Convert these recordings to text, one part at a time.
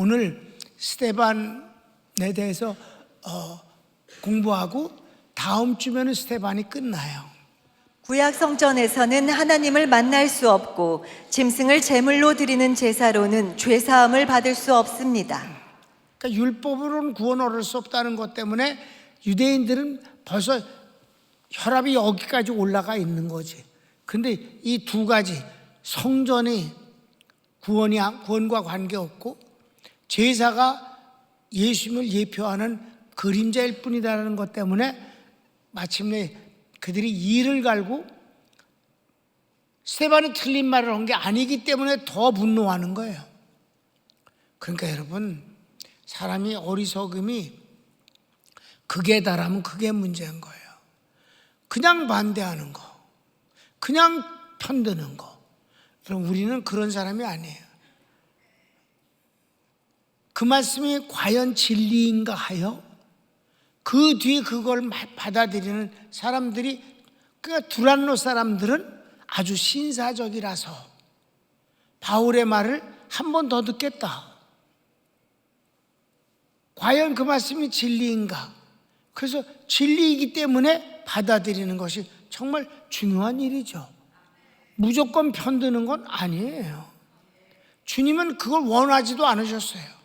오늘 스데반에 대해서 공부하고 다음 주면은 스데반이 끝나요. 구약 성전에서는 하나님을 만날 수 없고 짐승을 제물로 드리는 제사로는 죄 사함을 받을 수 없습니다. 그러니까 율법으로는 구원 얻을 수 없다는 것 때문에 유대인들은 벌써 혈압이 여기까지 올라가 있는 거지. 근데 이 두 가지, 성전이 구원과 관계없고 제사가 예수님을 예표하는 그림자일 뿐이라는 것 때문에 마침내 그들이 이를 갈고 스데반이 틀린 말을 한 게 아니기 때문에 더 분노하는 거예요. 그러니까 여러분, 사람이 어리석음이 극에 달하면 그게 문제인 거예요. 그냥 반대하는 거, 그냥 편드는 거. 여러분, 우리는 그런 사람이 아니에요. 그 말씀이 과연 진리인가 하여 그 뒤에 그걸 받아들이는 사람들이, 그러니까 두란노 사람들은 아주 신사적이라서 바울의 말을 한 번 더 듣겠다. 과연 그 말씀이 진리인가? 그래서 진리이기 때문에 받아들이는 것이 정말 중요한 일이죠. 무조건 편드는 건 아니에요. 주님은 그걸 원하지도 않으셨어요.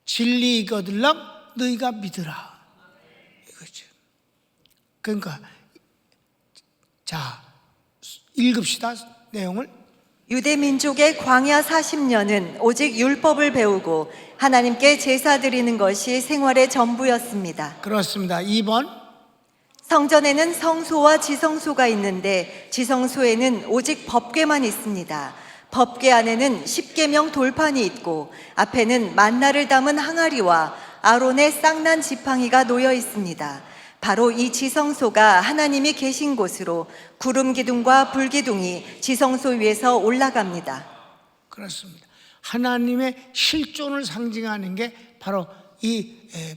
진리이거들랑 너희가 믿으라, 이거죠. 그러니까 자, 읽읍시다, 내용을. 유대 민족의 광야 40년은 오직 율법을 배우고 하나님께 제사 드리는 것이 생활의 전부였습니다. 그렇습니다. 2번. 성전에는 성소와 지성소가 있는데 지성소에는 오직 법궤만 있습니다. 법궤 안에는 십계명 돌판이 있고 앞에는 만나를 담은 항아리와 아론의 쌍난 지팡이가 놓여 있습니다. 바로 이 지성소가 하나님이 계신 곳으로 구름 기둥과 불 기둥이 지성소 위에서 올라갑니다. 그렇습니다. 하나님의 실존을 상징하는 게 바로 이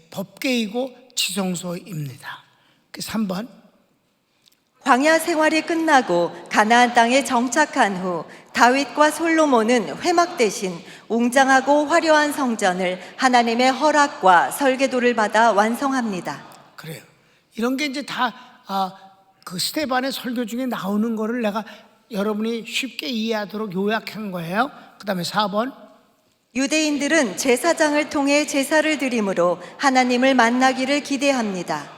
법궤이고 지성소입니다. 3번. 광야 생활이 끝나고 가나안 땅에 정착한 후 다윗과 솔로몬은 회막 대신 웅장하고 화려한 성전을 하나님의 허락과 설계도를 받아 완성합니다. 그래요. 이런 게 이제 다 그 스데반의 설교 중에 나오는 거를 내가 여러분이 쉽게 이해하도록 요약한 거예요. 그 다음에 4번. 유대인들은 제사장을 통해 제사를 드림으로 하나님을 만나기를 기대합니다.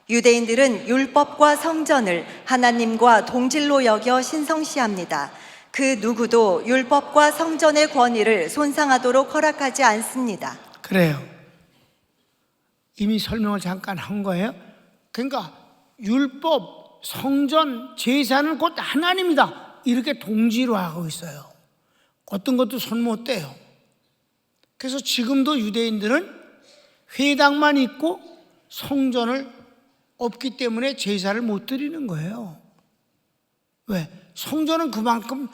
유대인들은 율법과 성전을 하나님과 동질로 여겨 신성시합니다. 그 누구도 율법과 성전의 권위를 손상하도록 허락하지 않습니다. 그래요. 이미 설명을 잠깐 한 거예요. 그러니까 율법, 성전, 제사는 곧 하나님이다, 이렇게 동지로 하고 있어요. 어떤 것도 손 못 대요. 그래서 지금도 유대인들은 회당만 있고 성전을 없기 때문에 제사를 못 드리는 거예요. 왜? 성전은 그만큼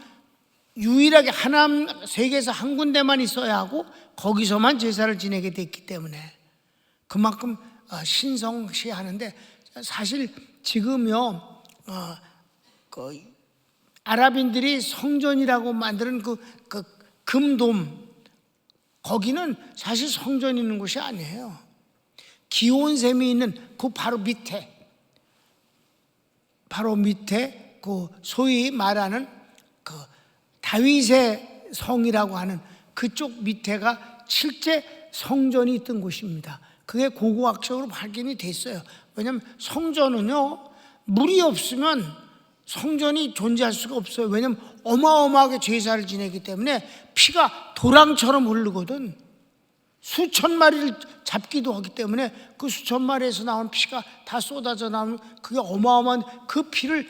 유일하게 세계에서 한 군데만 있어야 하고 거기서만 제사를 지내게 됐기 때문에 그만큼 신성시하는데, 사실 지금요 그 아랍인들이 성전이라고 만드는 그 금돔, 거기는 사실 성전이 있는 곳이 아니에요. 기온샘이 있는 그 바로 밑에 그 소위 말하는 그 다윗의 성이라고 하는 그쪽 밑에가 실제 성전이 있던 곳입니다. 그게 고고학적으로 발견이 됐어요. 왜냐하면 성전은요, 물이 없으면 성전이 존재할 수가 없어요. 왜냐하면 어마어마하게 제사를 지내기 때문에 피가 도랑처럼 흐르거든. 수천 마리를 잡기도 하기 때문에 그 수천 마리에서 나온 피가 다 쏟아져 나오는, 그게 어마어마한 그 피를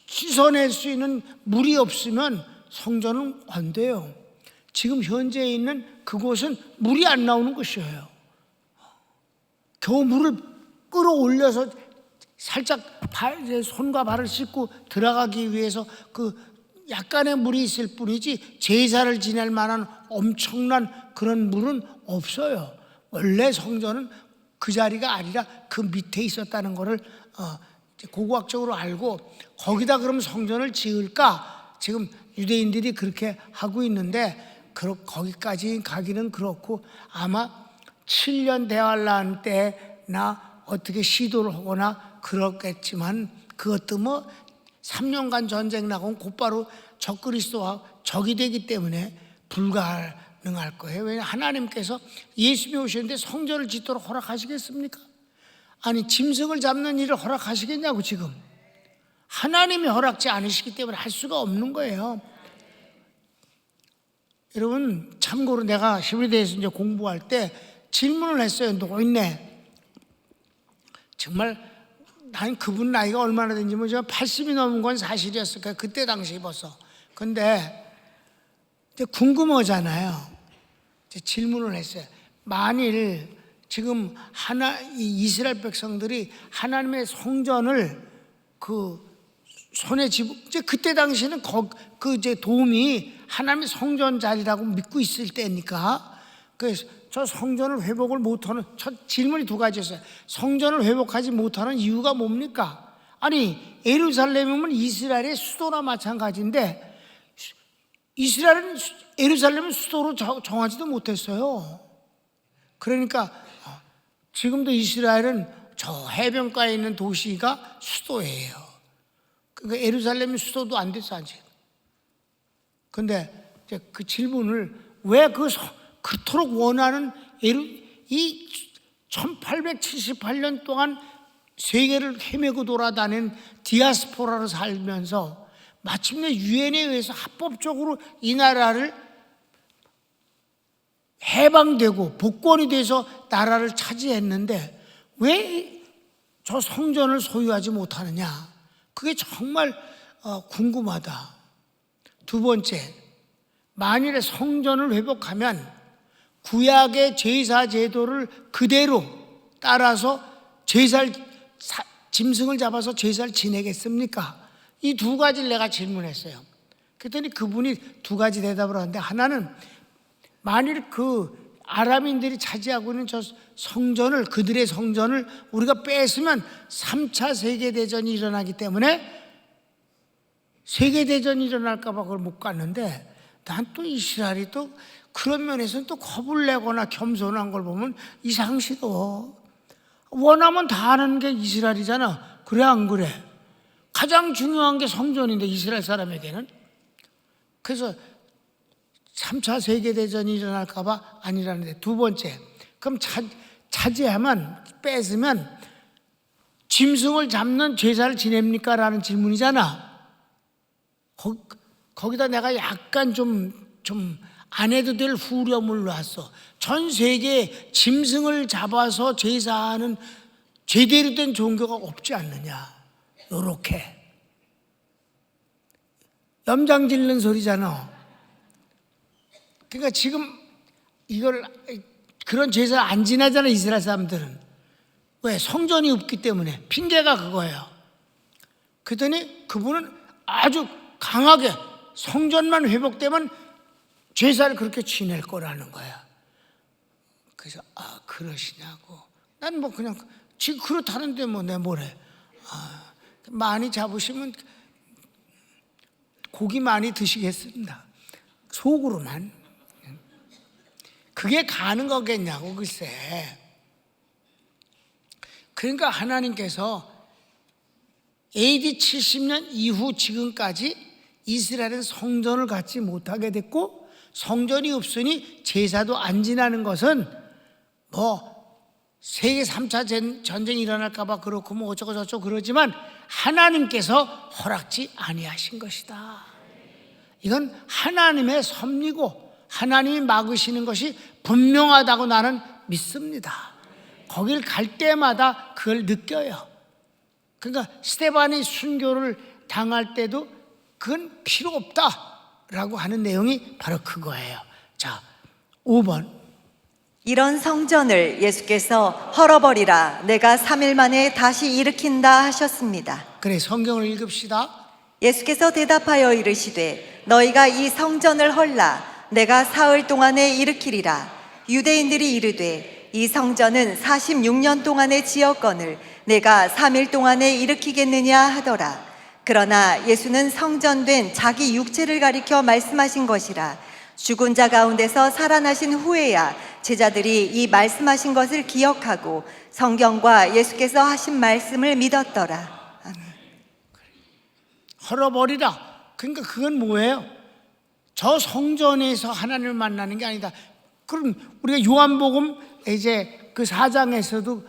씻어낼 수 있는 물이 없으면 성전은 안 돼요. 지금 현재 있는 그곳은 물이 안 나오는 곳이에요. 겨우 물을 끌어올려서 살짝 손과 발을 씻고 들어가기 위해서 그 약간의 물이 있을 뿐이지 제사를 지낼 만한 엄청난 그런 물은 없어요. 원래 성전은 그 자리가 아니라 그 밑에 있었다는 것을 고고학적으로 알고, 거기다 그럼 성전을 지을까? 지금 유대인들이 그렇게 하고 있는데, 거기까지 가기는 그렇고 아마 7년 대환란 때나 어떻게 시도를 하거나 그렇겠지만 그것도 뭐 3년간 전쟁 나고 곧바로 적그리스도와 적이 되기 때문에 불가능할 거예요. 왜냐하면 하나님께서 예수님이 오셨는데 성전을 짓도록 허락하시겠습니까? 아니 짐승을 잡는 일을 허락하시겠냐고. 지금 하나님이 허락지 않으시기 때문에 할 수가 없는 거예요. 여러분 참고로 내가 히브리서에서 이제 공부할 때 질문을 했어요. 노인네, 정말 난 그분 나이가 얼마나 된지 모르지만 80이 넘은 건 사실이었을 거예요. 그때 당시 벌써. 근데 이제 궁금하잖아요. 이제 질문을 했어요. 만일 지금 이 이스라엘 백성들이 하나님의 성전을 그 손에 쥐고, 이제 그때 당시에는 그 이제 도움이 하나님의 성전 자리라고 믿고 있을 때니까, 그래서 저 성전을 회복을 못하는, 첫 질문이 두 가지였어요. 성전을 회복하지 못하는 이유가 뭡니까? 아니 예루살렘이면 이스라엘의 수도나 마찬가지인데 예루살렘은 수도로 정하지도 못했어요. 그러니까 지금도 이스라엘은 저 해변가에 있는 도시가 수도예요. 그러니까 예루살렘이 수도도 안 됐어 아직. 근데 이제 그 질문을 왜 그토록 원하는 이 1878년 동안 세계를 헤매고 돌아다닌 디아스포라로 살면서 마침내 유엔에 의해서 합법적으로 이 나라를 해방되고 복권이 돼서 나라를 차지했는데 왜 저 성전을 소유하지 못하느냐? 그게 정말 궁금하다. 두 번째, 만일에 성전을 회복하면 구약의 제사 제도를 그대로 따라서 짐승을 잡아서 제사를 지내겠습니까? 이 두 가지를 내가 질문했어요. 그랬더니 그분이 두 가지 대답을 하는데, 하나는 만일 그 아람인들이 차지하고 있는 저 성전을, 그들의 성전을 우리가 뺏으면 3차 세계대전이 일어나기 때문에 세계대전이 일어날까 봐 그걸 못 갔는데, 난 또 이스라엘이 또 그런 면에서는 또 겁을 내거나 겸손한 걸 보면 이상시도. 원하면 다 하는 게 이스라엘이잖아. 그래 안 그래? 가장 중요한 게 성전인데 이스라엘 사람에게는. 그래서 3차 세계대전이 일어날까 봐 아니라는데, 두 번째, 그럼 차지하면, 뺏으면 짐승을 잡는 제사를 지냅니까? 라는 질문이잖아. 거기다 내가 약간 좀 안 해도 될 후렴을 놨어. 전 세계에 짐승을 잡아서 제사하는 제대로 된 종교가 없지 않느냐. 요렇게 염장 질는 소리잖아. 그러니까 지금 그런 제사 안 지나잖아 이스라엘 사람들은. 왜? 성전이 없기 때문에. 핑계가 그거예요. 그랬더니 그분은 아주 강하게 성전만 회복되면 제사를 그렇게 지낼 거라는 거야. 그래서 그러시냐고. 난 뭐 그냥 지금 그렇다는데 뭐 내 뭐래. 많이 잡으시면 고기 많이 드시겠습니다. 속으로만. 그게 가는 거겠냐고. 글쎄. 그러니까 하나님께서 AD 70년 이후 지금까지 이스라엘은 성전을 갖지 못하게 됐고, 성전이 없으니 제사도 안 지나는 것은 뭐 세계 3차 전쟁이 일어날까 봐 그렇고 뭐 어쩌고 저쩌고 그러지만 하나님께서 허락지 아니하신 것이다. 이건 하나님의 섭리고 하나님이 막으시는 것이 분명하다고 나는 믿습니다. 거길 갈 때마다 그걸 느껴요. 그러니까 스데반이 순교를 당할 때도 그건 필요 없다라고 하는 내용이 바로 그거예요. 자, 5번. 이런 성전을 예수께서 헐어버리라, 내가 3일 만에 다시 일으킨다 하셨습니다. 그래, 성경을 읽읍시다. 예수께서 대답하여 이르시되 너희가 이 성전을 헐라, 내가 사흘 동안에 일으키리라. 유대인들이 이르되 이 성전은 46년 동안에 지었거늘 내가 3일 동안에 일으키겠느냐 하더라. 그러나 예수는 성전된 자기 육체를 가리켜 말씀하신 것이라. 죽은 자 가운데서 살아나신 후에야 제자들이 이 말씀하신 것을 기억하고 성경과 예수께서 하신 말씀을 믿었더라. 아멘. 헐어버리라. 그러니까 그건 뭐예요? 저 성전에서 하나님을 만나는 게 아니다. 그럼 우리가 요한복음 이제 그 4장에서도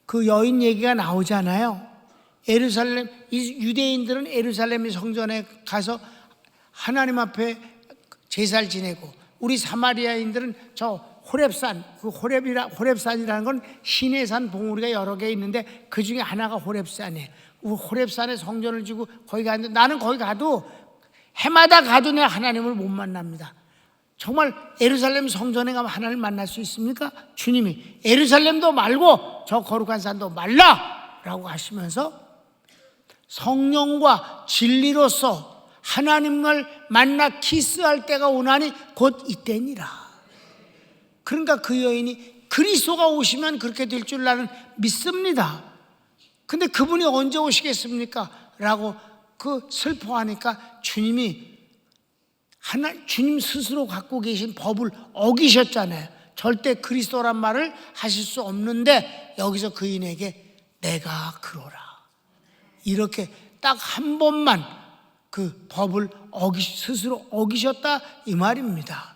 그 여인 얘기가 나오잖아요. 예루살렘, 이 유대인들은 예루살렘의 성전에 가서 하나님 앞에 제사를 지내고, 우리 사마리아인들은 저 호렙산, 그 호렙산이라는 건 신의 산 봉우리가 여러 개 있는데 그 중에 하나가 호렙산이에요. 호렙산에 성전을 지고 거기 가는데, 나는 거기 가도 해마다 가도 내가 하나님을 못 만납니다. 정말 예루살렘 성전에 가면 하나님을 만날 수 있습니까? 주님이 예루살렘도 말고 저 거룩한 산도 말라 라고 하시면서 성령과 진리로서 하나님을 만나 키스할 때가 오나니 곧 이때니라. 그러니까 그 여인이 그리스도가 오시면 그렇게 될 줄 나는 믿습니다. 근데 그분이 언제 오시겠습니까? 라고 그 슬퍼하니까 주님 스스로 갖고 계신 법을 어기셨잖아요. 절대 그리스도란 말을 하실 수 없는데 여기서 그인에게 내가 그러라, 이렇게 딱 한 번만 그 법을 스스로 어기셨다 이 말입니다.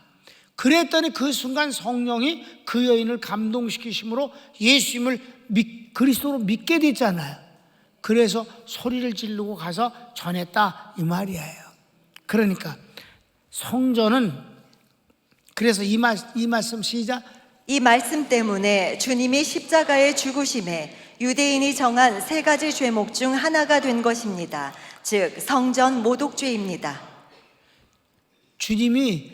그랬더니 그 순간 성령이 그 여인을 감동시키심으로 예수님을 그리스도로 믿게 됐잖아요. 그래서 소리를 지르고 가서 전했다 이 말이에요. 그러니까 성전은, 그래서 이 말씀 시작. 이 말씀 때문에 주님이 십자가에 죽으심에 유대인이 정한 세 가지 죄목 중 하나가 된 것입니다. 즉 성전 모독죄입니다. 주님이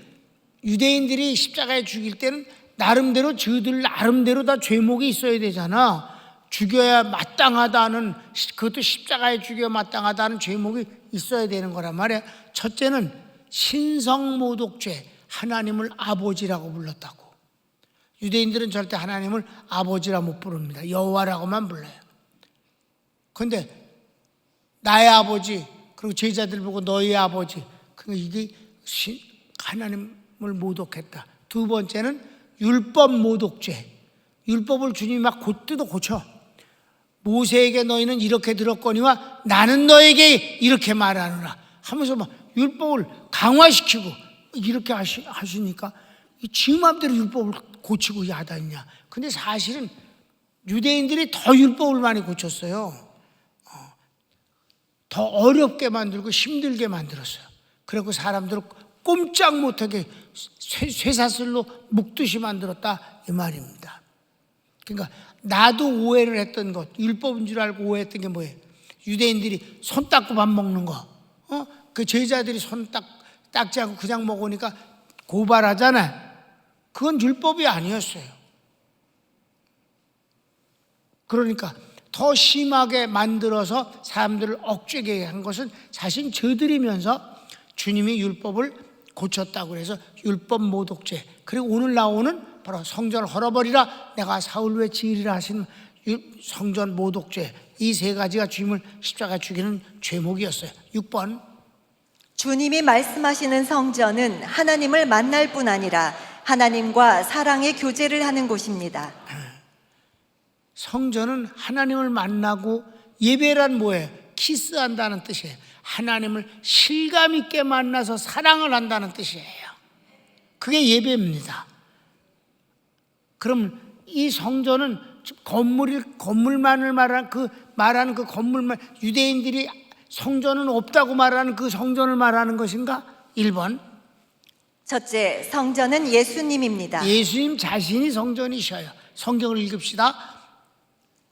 유대인들이 십자가에 죽일 때는 나름대로 저들 나름대로 다 죄목이 있어야 되잖아. 죽여야 마땅하다는, 그것도 십자가에 죽여 마땅하다는 죄목이 있어야 되는 거란 말이야. 첫째는 신성모독죄, 하나님을 아버지라고 불렀다고. 유대인들은 절대 하나님을 아버지라 못 부릅니다. 여호와라고만 불러요. 그런데 나의 아버지, 그리고 제자들 보고 너희 아버지, 이게 하나님을 모독했다. 두 번째는 율법 모독죄. 율법을 주님이 막 뜯어 고쳐. 모세에게 너희는 이렇게 들었거니와 나는 너에게 이렇게 말하노라 하면서 막 율법을 강화시키고 이렇게 하시니까 지 맘대로 율법을 고치고 야단이냐. 근데 사실은 유대인들이 더 율법을 많이 고쳤어요. 더 어렵게 만들고 힘들게 만들었어요. 그리고 사람들을 꼼짝 못하게 쇠사슬로 묶듯이 만들었다 이 말입니다. 그러니까 나도 오해를 했던 것, 율법인 줄 알고 오해했던 게 뭐예요? 유대인들이 손 닦고 밥 먹는 거, 그 제자들이 손 닦지 않고 그냥 먹으니까 고발하잖아요. 그건 율법이 아니었어요. 그러니까 더 심하게 만들어서 사람들을 억제게 한 것은 사실 저들이면서 주님이 율법을 고쳤다고 해서 율법 모독죄. 그리고 오늘 나오는 바로 성전을 헐어버리라 내가 사울 외 지으리라 하신 성전 모독죄. 이 세 가지가 주님을 십자가에 죽이는 죄목이었어요. 6번. 주님이 말씀하시는 성전은 하나님을 만날 뿐 아니라 하나님과 사랑의 교제를 하는 곳입니다. 성전은 하나님을 만나고, 예배란 뭐예요? 키스한다는 뜻이에요. 하나님을 실감 있게 만나서 사랑을 한다는 뜻이에요. 그게 예배입니다. 그럼 이 성전은 건물만을 말하는 그 건물만, 유대인들이 성전은 없다고 말하는 그 성전을 말하는 것인가? 1번. 첫째, 성전은 예수님입니다. 예수님 자신이 성전이셔요. 성경을 읽읍시다.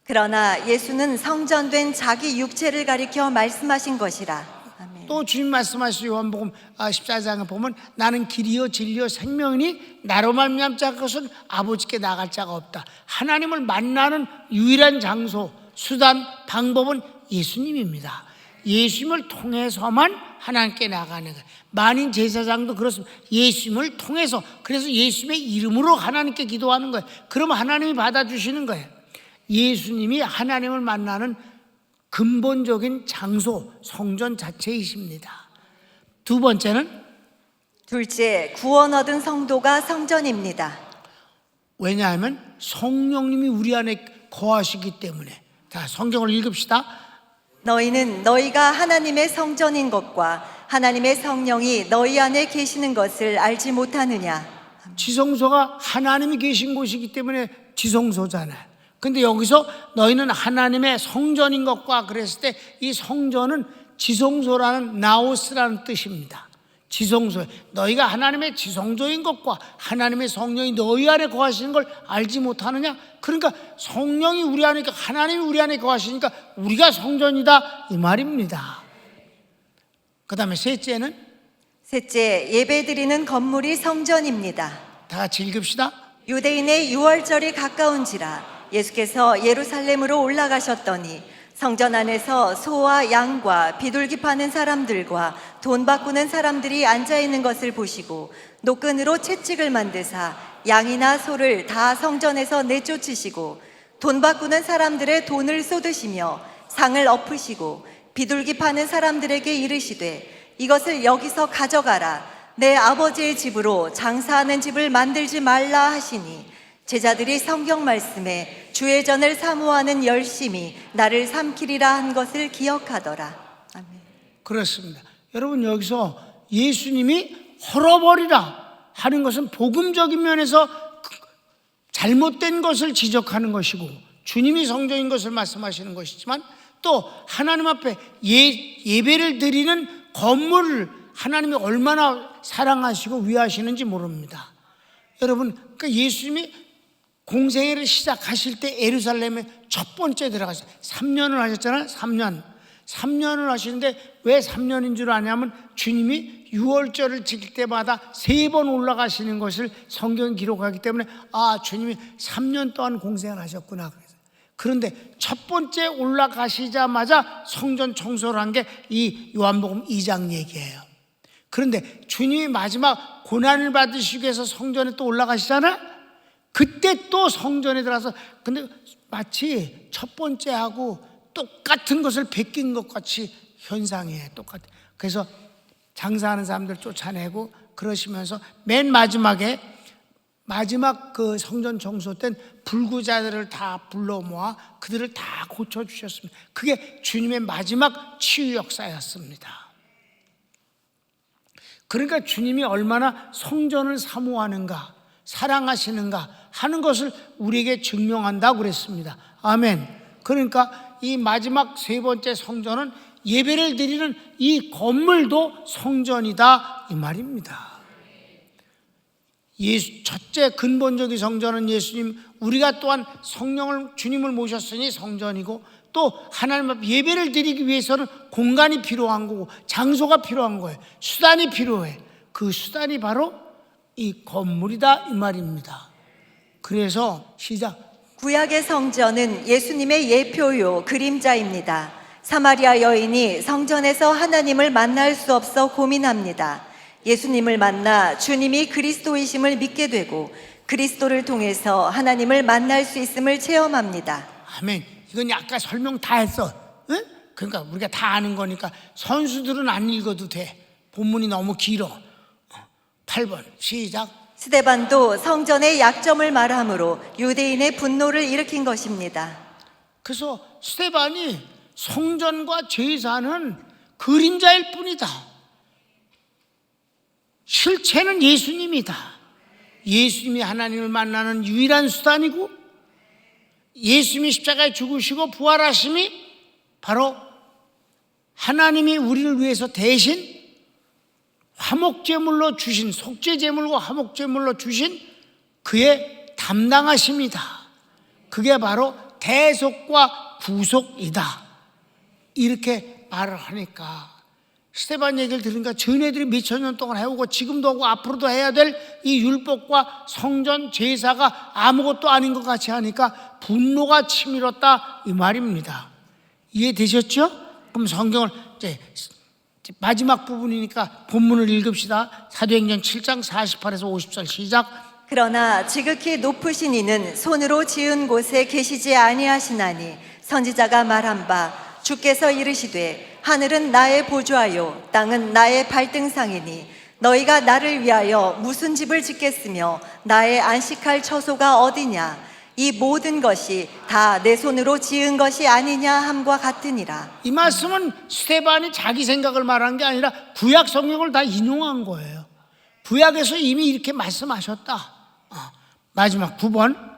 그러나 예수는 성전된 자기 육체를 가리켜 말씀하신 것이라. 아멘. 또 주님 말씀하신 요한복음 14장에 보면 나는 길이요 진리요 생명이니 나로 말미암자 것은 아버지께 나갈 자가 없다. 하나님을 만나는 유일한 장소, 수단, 방법은 예수님입니다. 예수님을 통해서만 하나님께 나가는 거예요. 만인 제사장도 그렇습니다. 예수님을 통해서, 그래서 예수님의 이름으로 하나님께 기도하는 거예요. 그러면 하나님이 받아주시는 거예요. 예수님이 하나님을 만나는 근본적인 장소, 성전 자체이십니다. 두 번째는 둘째, 구원 얻은 성도가 성전입니다. 왜냐하면 성령님이 우리 안에 거하시기 때문에. 자, 성경을 읽읍시다. 너희는 너희가 하나님의 성전인 것과 하나님의 성령이 너희 안에 계시는 것을 알지 못하느냐. 지성소가 하나님이 계신 곳이기 때문에 지성소잖아요. 근데 여기서 너희는 하나님의 성전인 것과 그랬을 때 이 성전은 지성소라는 나오스라는 뜻입니다. 지성소, 너희가 하나님의 지성소인 것과 하나님의 성령이 너희 안에 거하시는 걸 알지 못하느냐. 그러니까 성령이 우리 안에, 하나님이 우리 안에 거하시니까 우리가 성전이다 이 말입니다. 그 다음에 셋째는, 셋째, 예배드리는 건물이 성전입니다. 다 같이 읽읍시다. 유대인의 유월절이 가까운지라 예수께서 예루살렘으로 올라가셨더니 성전 안에서 소와 양과 비둘기 파는 사람들과 돈 바꾸는 사람들이 앉아 있는 것을 보시고 노끈으로 채찍을 만드사 양이나 소를 다 성전에서 내쫓으시고 돈 바꾸는 사람들의 돈을 쏟으시며 상을 엎으시고 비둘기 파는 사람들에게 이르시되 이것을 여기서 가져가라. 내 아버지의 집으로 장사하는 집을 만들지 말라 하시니 제자들이 성경 말씀에 주의 전을 사모하는 열심히 나를 삼키리라 한 것을 기억하더라. 아멘. 그렇습니다. 여러분, 여기서 예수님이 헐어버리라 하는 것은 복음적인 면에서 잘못된 것을 지적하는 것이고 주님이 성전인 것을 말씀하시는 것이지만 또 하나님 앞에 예배를 드리는 건물을 하나님이 얼마나 사랑하시고 위하시는지 모릅니다. 여러분, 그러니까 예수님이 공생애를 시작하실 때 예루살렘에 첫 번째 들어가셨어요. 3년을 하셨잖아요. 3년을 하시는데 왜 3년인 줄 아냐면 주님이 유월절을 지킬 때마다 3번 올라가시는 것을 성경이 기록하기 때문에 주님이 3년 동안 공생을 하셨구나. 그런데 첫 번째 올라가시자마자 성전 청소를 한 게 이 요한복음 2장 얘기예요. 그런데 주님이 마지막 고난을 받으시기 위해서 성전에 또 올라가시잖아요. 그때 또 성전에 들어가서 근데 마치 첫 번째하고 똑같은 것을 베낀 것 같이 현상이에요. 똑같아. 그래서 장사하는 사람들 쫓아내고 그러시면서 맨 마지막에 마지막 그 성전 청소 땐 불구자들을 다 불러 모아 그들을 다 고쳐주셨습니다. 그게 주님의 마지막 치유 역사였습니다. 그러니까 주님이 얼마나 성전을 사모하는가 사랑하시는가 하는 것을 우리에게 증명한다고 그랬습니다. 아멘. 그러니까 이 마지막 3번째 성전은 예배를 드리는 이 건물도 성전이다 이 말입니다. 첫째 근본적인 성전은 예수님, 우리가 또한 성령을 주님을 모셨으니 성전이고 또 하나님 앞에 예배를 드리기 위해서는 공간이 필요한 거고 장소가 필요한 거예요. 수단이 필요해. 그 수단이 바로 이 건물이다 이 말입니다. 그래서 시작. 구약의 성전은 예수님의 예표요 그림자입니다. 사마리아 여인이 성전에서 하나님을 만날 수 없어 고민합니다. 예수님을 만나 주님이 그리스도이심을 믿게 되고 그리스도를 통해서 하나님을 만날 수 있음을 체험합니다. 아멘. 이건 아까 설명 다 했어. 응? 그러니까 우리가 다 아는 거니까 선수들은 안 읽어도 돼. 본문이 너무 길어. 8번 시작. 스데반도 성전의 약점을 말함으로 유대인의 분노를 일으킨 것입니다. 그래서 스데반이 성전과 제사는 그림자일 뿐이다. 실체는 예수님이다. 예수님이 하나님을 만나는 유일한 수단이고 예수님이 십자가에 죽으시고 부활하심이 바로 하나님이 우리를 위해서 대신 화목제물로 주신, 속죄제물과 화목제물로 주신 그의 담당하심이다. 그게 바로 대속과 구속이다. 이렇게 말을 하니까 스데반 얘기를 들으니까 전애들이 몇천 년 동안 해오고 지금도 하고 앞으로도 해야 될 이 율법과 성전 제사가 아무것도 아닌 것 같이 하니까 분노가 치밀었다 이 말입니다. 이해되셨죠? 그럼 성경을 이제 마지막 부분이니까 본문을 읽읍시다. 사도행전 7장 48에서 50절 시작. 그러나 지극히 높으신 이는 손으로 지은 곳에 계시지 아니하시나니 선지자가 말한 바 주께서 이르시되 하늘은 나의 보좌요 땅은 나의 발등상이니 너희가 나를 위하여 무슨 집을 짓겠으며 나의 안식할 처소가 어디냐? 이 모든 것이 다 내 손으로 지은 것이 아니냐 함과 같으니라. 이 말씀은 스데반이 자기 생각을 말한 게 아니라 구약 성경을 다 인용한 거예요. 구약에서 이미 이렇게 말씀하셨다. 마지막 9번.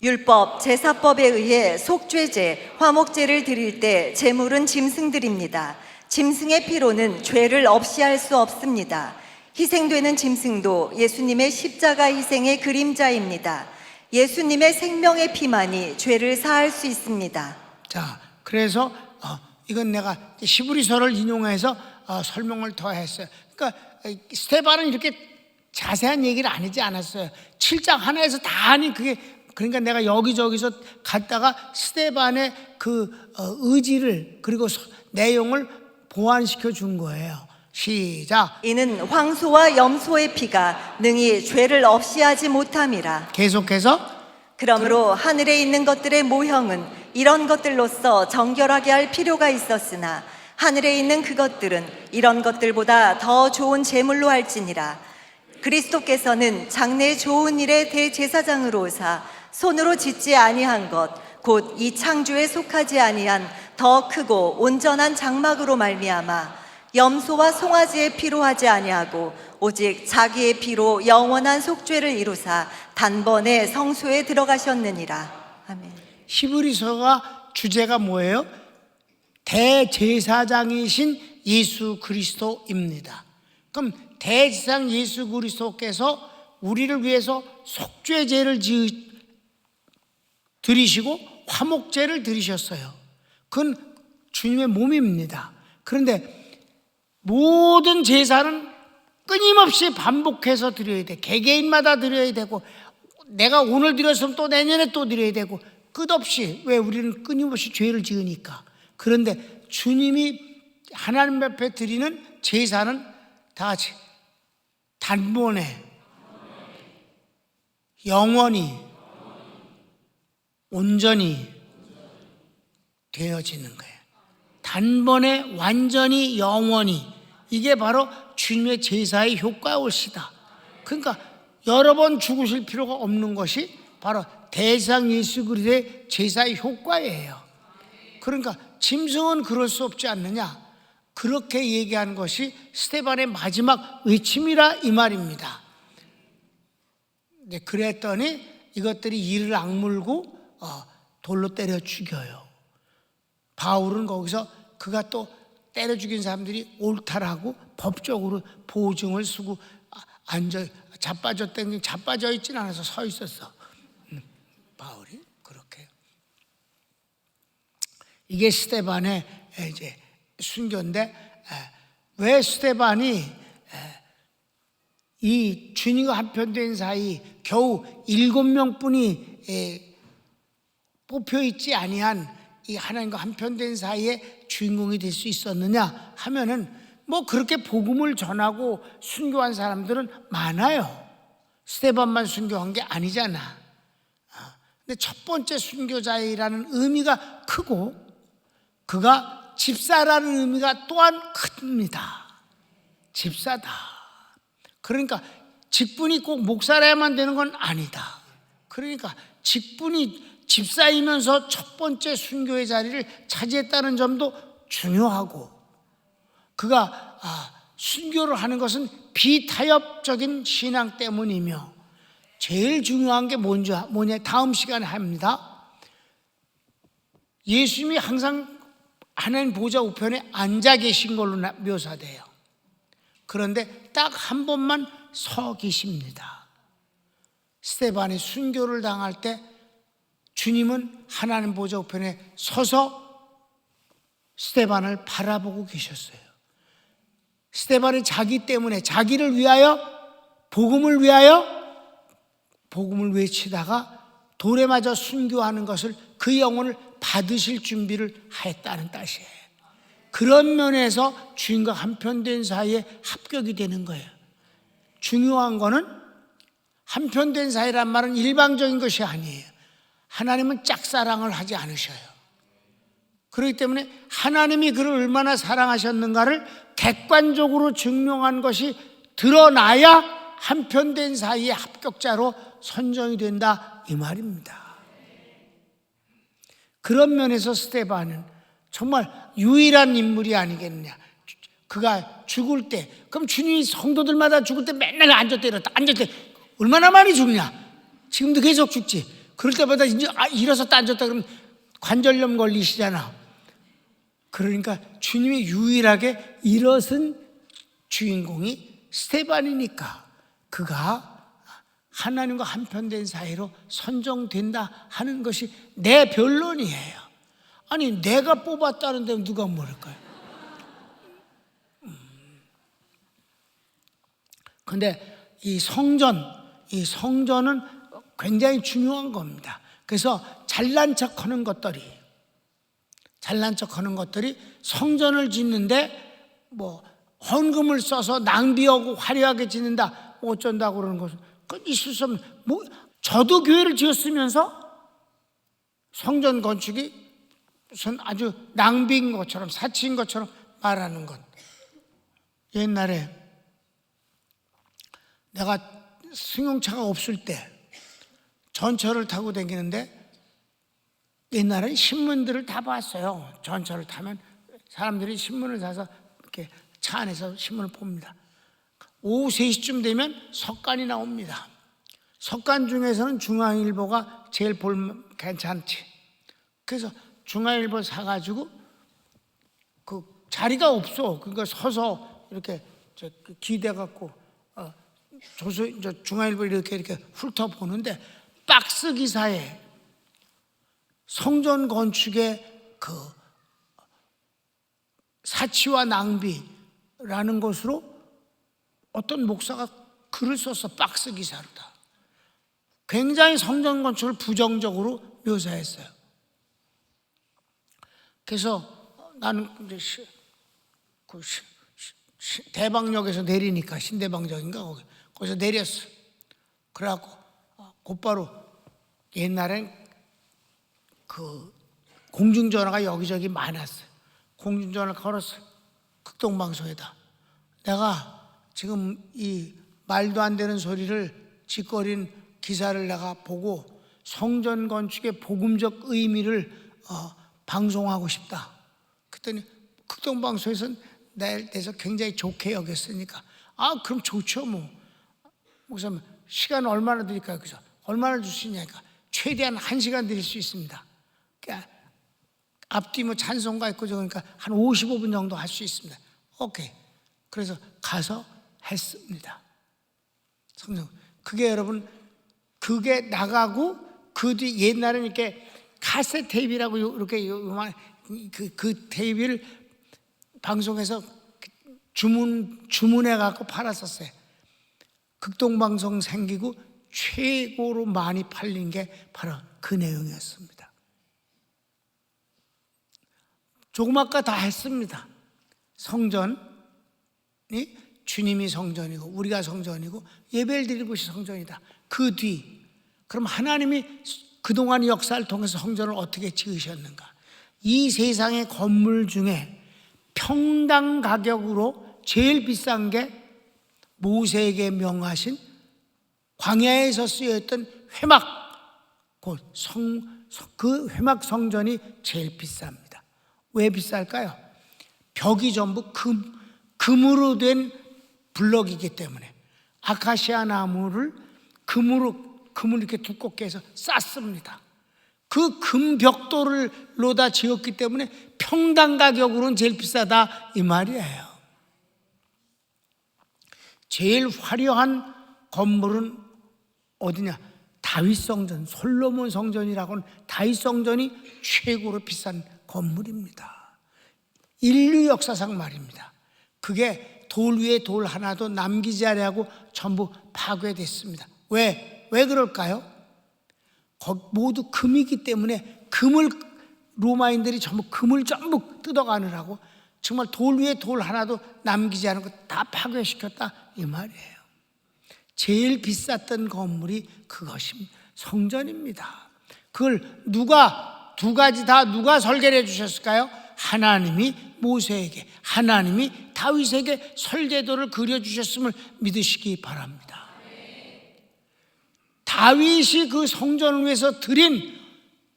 율법 제사법에 의해 속죄제, 화목제를 드릴 때 제물은 짐승들입니다. 짐승의 피로는 죄를 없이 할 수 없습니다. 희생되는 짐승도 예수님의 십자가 희생의 그림자입니다. 예수님의 생명의 피만이 죄를 사할 수 있습니다. 자, 그래서 이건 내가 히브리서를 인용해서 설명을 더 했어요. 그러니까 스데반은 이렇게 자세한 얘기를 안 하지 않았어요. 7장 하나에서 다 하니 그러니까 내가 여기저기서 갔다가 스데반의 그 의지를 그리고 내용을 보완시켜 준 거예요. 시작. 이는 황소와 염소의 피가 능히 죄를 없이 하지 못함이라. 계속해서 그러므로 하늘에 있는 것들의 모형은 이런 것들로서 정결하게 할 필요가 있었으나 하늘에 있는 그것들은 이런 것들보다 더 좋은 제물로 할지니라. 그리스도께서는 장래 좋은 일의 대제사장으로 오사 손으로 짓지 아니한 것 곧 이 창조에 속하지 아니한 더 크고 온전한 장막으로 말미암아 염소와 송아지의 피로 하지 아니하고 오직 자기의 피로 영원한 속죄를 이루사 단번에 성소에 들어가셨느니라. 아멘. 히브리서가 주제가 뭐예요? 대제사장이신 예수 그리스도입니다. 그럼 대제사장 예수 그리스도께서 우리를 위해서 속죄제를 드리시고 화목제를 드리셨어요. 그건 주님의 몸입니다. 그런데 모든 제사는 끊임없이 반복해서 드려야 돼. 개개인마다 드려야 되고 내가 오늘 드렸으면 또 내년에 또 드려야 되고 끝없이. 왜? 우리는 끊임없이 죄를 지으니까. 그런데 주님이 하나님 앞에 드리는 제사는 다 같이 단번에 영원히 온전히 되어지는 거예요. 단번에 완전히 영원히. 이게 바로 주님의 제사의 효과올시다. 그러니까 여러 번 죽으실 필요가 없는 것이 바로 대상 예수 그리스도의 제사의 효과예요. 그러니까 짐승은 그럴 수 없지 않느냐, 그렇게 얘기한 것이 스데반의 마지막 외침이라 이 말입니다. 그랬더니 이것들이 이를 악물고 돌로 때려 죽여요. 바울은 거기서 그가 또 때려 죽인 사람들이 옳다라고 법적으로 보증을 쓰고 자빠져 있진 않아서 서 있었어. 바울이 그렇게. 이게 스데반의 이제 순교인데, 왜 스데반이 이 주님과 한편된 사이 겨우 7명뿐이 뽑혀 있지 아니한 이 하나님과 한편된 사이에 주인공이 될 수 있었느냐 하면은 뭐 그렇게 복음을 전하고 순교한 사람들은 많아요. 스데반만 순교한 게 아니잖아. 근데 첫 번째 순교자이라는 의미가 크고 그가 집사라는 의미가 또한 큽니다. 집사다. 그러니까 직분이 꼭 목사라야만 되는 건 아니다. 그러니까 직분이 집사이면서 첫 번째 순교의 자리를 차지했다는 점도 중요하고, 그가 순교를 하는 것은 비타협적인 신앙 때문이며, 제일 중요한 게 뭐냐 다음 시간에 합니다. 예수님이 항상 하나님 보좌 우편에 앉아 계신 걸로 묘사돼요. 그런데 딱 한 번만 서 계십니다. 스데반이 순교를 당할 때 주님은 하나님 보좌 우편에 서서 스데반을 바라보고 계셨어요. 스데반이 자기 때문에, 자기를 위하여, 복음을 위하여 복음을 외치다가 돌에 맞아 순교하는 것을, 그 영혼을 받으실 준비를 하였다는 뜻이에요. 그런 면에서 주님과 한편된 사이에 합격이 되는 거예요. 중요한 거는 한편된 사이란 말은 일방적인 것이 아니에요. 하나님은 짝사랑을 하지 않으셔요. 그렇기 때문에 하나님이 그를 얼마나 사랑하셨는가를 객관적으로 증명한 것이 드러나야 한편된 사이의 합격자로 선정이 된다 이 말입니다. 그런 면에서 스데반은 정말 유일한 인물이 아니겠느냐. 그가 죽을 때, 그럼 주님이 성도들마다 죽을 때 맨날 앉았다 일었다 앉았다, 얼마나 많이 죽냐. 지금도 계속 죽지. 그럴 때마다 이제 일어섰다 앉았다 그러면 관절염 걸리시잖아. 그러니까 주님이 유일하게 일어선 주인공이 스데반이니까 그가 하나님과 한편된 사이로 선정된다 하는 것이 내 변론이에요. 아니 내가 뽑았다는데 누가 모를까요? 근데 이 성전은 굉장히 중요한 겁니다. 그래서 잘난 척하는 것들이 성전을 짓는데 뭐 헌금을 써서 낭비하고 화려하게 짓는다 어쩐다고 그러는 것은 그 있을 수 없는. 뭐 저도 교회를 지었으면서 성전 건축이 무슨 아주 낭비인 것처럼 사치인 것처럼 말하는 것. 옛날에 내가 승용차가 없을 때 전철을 타고 다니는데 옛날에 신문들을 다 봤어요. 전철을 타면 사람들이 신문을 사서 이렇게 차 안에서 신문을 봅니다. 오후 3시쯤 되면 석간이 나옵니다. 석간 중에서는 중앙일보가 제일 괜찮지. 그래서 중앙일보 사가지고 그 자리가 없어. 그러니까 서서 이렇게 기대갖고 중앙일보 이렇게 훑어보는데 박스 기사에 성전 건축의 그 사치와 낭비라는 것으로 어떤 목사가 글을 썼어. 박스 기사로 다. 굉장히 성전 건축을 부정적으로 묘사했어요. 그래서 나는 이제 대방역에서 내리니까 신대방역인가 거기서 내렸어. 그래갖고 곧바로 옛날엔 그 공중전화가 여기저기 많았어요. 공중전화를 걸었어. 극동방송에다. 내가 지금 이 말도 안 되는 소리를 짓거린 기사를 내가 보고 성전 건축의 복음적 의미를 방송하고 싶다. 그랬더니 극동방송에서는 나에 대해서 굉장히 좋게 여겼으니까 그럼 좋죠 뭐. 목사님 시간 얼마나 드릴까요? 그래서 얼마나 주시냐니까 최대한 1시간 드릴 수 있습니다. 그러니까 앞뒤 뭐 찬송가 있고 그러니까 한 55분 정도 할 수 있습니다. 오케이. 그래서 가서 했습니다. 성경. 그게 여러분 그게 나가고 그 뒤 옛날에는 이렇게 카세트 테이프라고 이렇게 그 테이프를 방송에서 주문해 갖고 팔았었어요. 극동방송 생기고 최고로 많이 팔린 게 바로 그 내용이었습니다. 조금 아까 다 했습니다. 성전이 주님이 성전이고 우리가 성전이고 예배를 드릴 곳이 성전이다. 그 뒤 그럼 하나님이 그동안 역사를 통해서 성전을 어떻게 지으셨는가? 이 세상의 건물 중에 평당 가격으로 제일 비싼 게 모세에게 명하신 광야에서 쓰였던 회막, 그 회막 성전이 제일 비쌉니다. 왜 비쌀까요? 벽이 전부 금으로 된 블럭이기 때문에 아카시아 나무를 금을 이렇게 두껍게 해서 쌌습니다. 그 금벽돌을 로다 지었기 때문에 평당 가격으로는 제일 비싸다 이 말이에요. 제일 화려한 건물은 어디냐? 다윗 성전, 솔로몬 성전이라고는 다윗 성전이 최고로 비싼 건물입니다. 인류 역사상 말입니다. 그게 돌 위에 돌 하나도 남기지 않으려고 전부 파괴됐습니다. 왜 그럴까요? 모두 금이기 때문에 로마인들이 전부 금을 전부 뜯어가느라고 정말 돌 위에 돌 하나도 남기지 않은 거 다 파괴시켰다 이 말이에요. 제일 비쌌던 건물이 그것이 성전입니다. 그걸 두 가지 다 누가 설계를 해 주셨을까요? 하나님이 모세에게, 하나님이 다윗에게 설계도를 그려주셨음을 믿으시기 바랍니다. 다윗이 그 성전을 위해서 드린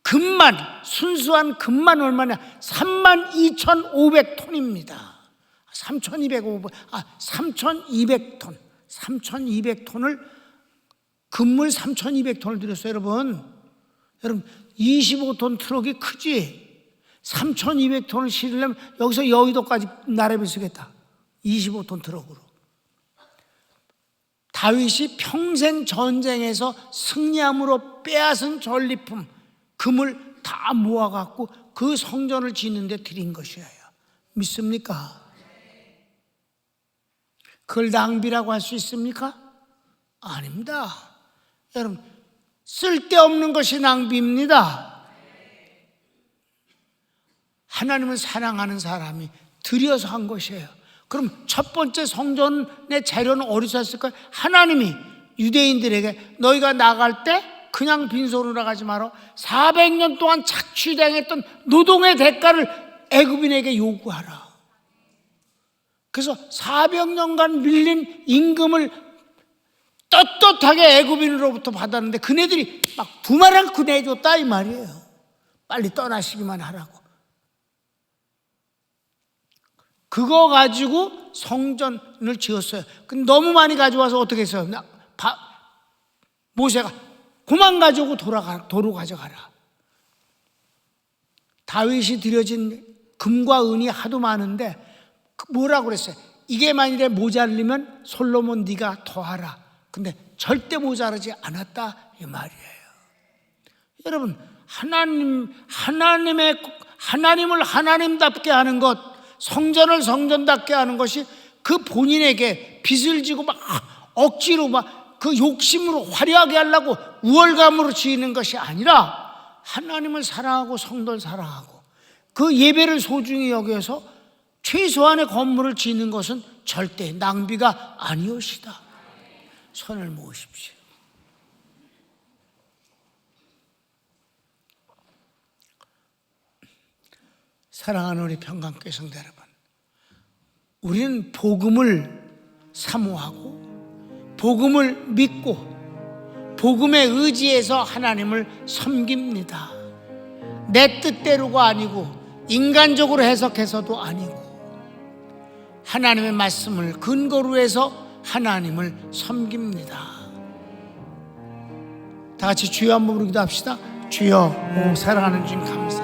금만, 순수한 금만 얼마냐? 32,500톤입니다. 3,200톤. 3,200톤을, 금물 3,200톤을 들였어요, 여러분. 여러분, 25톤 트럭이 크지? 3,200톤을 실으려면 여기서 여의도까지 나래비 쓰겠다. 25톤 트럭으로. 다윗이 평생 전쟁에서 승리함으로 빼앗은 전리품, 금을 다 모아갖고 그 성전을 짓는 데 드린 것이에요. 믿습니까? 그걸 낭비라고 할 수 있습니까? 아닙니다. 여러분, 쓸데없는 것이 낭비입니다. 하나님을 사랑하는 사람이 들여서 한 것이에요. 그럼 첫 번째 성전의 재료는 어디서 했을까요? 하나님이 유대인들에게 너희가 나갈 때 그냥 빈손으로 가지 마라. 400년 동안 착취당했던 노동의 대가를 애굽인에게 요구하라. 그래서 400년간 밀린 임금을 떳떳하게 애굽인으로부터 받았는데 그네들이 막 두말않고 내줬다 이 말이에요. 빨리 떠나시기만 하라고. 그거 가지고 성전을 지었어요. 근데 너무 많이 가져와서 어떻게 했어요? 모세가 그만 가지고 도로 가져가라. 다윗이 드려진 금과 은이 하도 많은데 뭐라고 그랬어요? 이게 만일에 모자르면 솔로몬 네가 더하라. 근데 절대 모자르지 않았다 이 말이에요. 여러분, 하나님을 하나님답게 하는 것, 성전을 성전답게 하는 것이 그 본인에게 빚을 지고 막 억지로 막 그 욕심으로 화려하게 하려고 우월감으로 지는 것이 아니라 하나님을 사랑하고 성도를 사랑하고 그 예배를 소중히 여겨서 최소한의 건물을 짓는 것은 절대 낭비가 아니오시다. 손을 모으십시오. 사랑하는 우리 평강교회 성도 여러분, 우리는 복음을 사모하고 복음을 믿고 복음에 의지해서 하나님을 섬깁니다. 내 뜻대로가 아니고 인간적으로 해석해서도 아니고 하나님의 말씀을 근거로 해서 하나님을 섬깁니다. 다 같이 주여 한번 부르기도 합시다. 주여, 오 사랑하는 주님 감사합니다.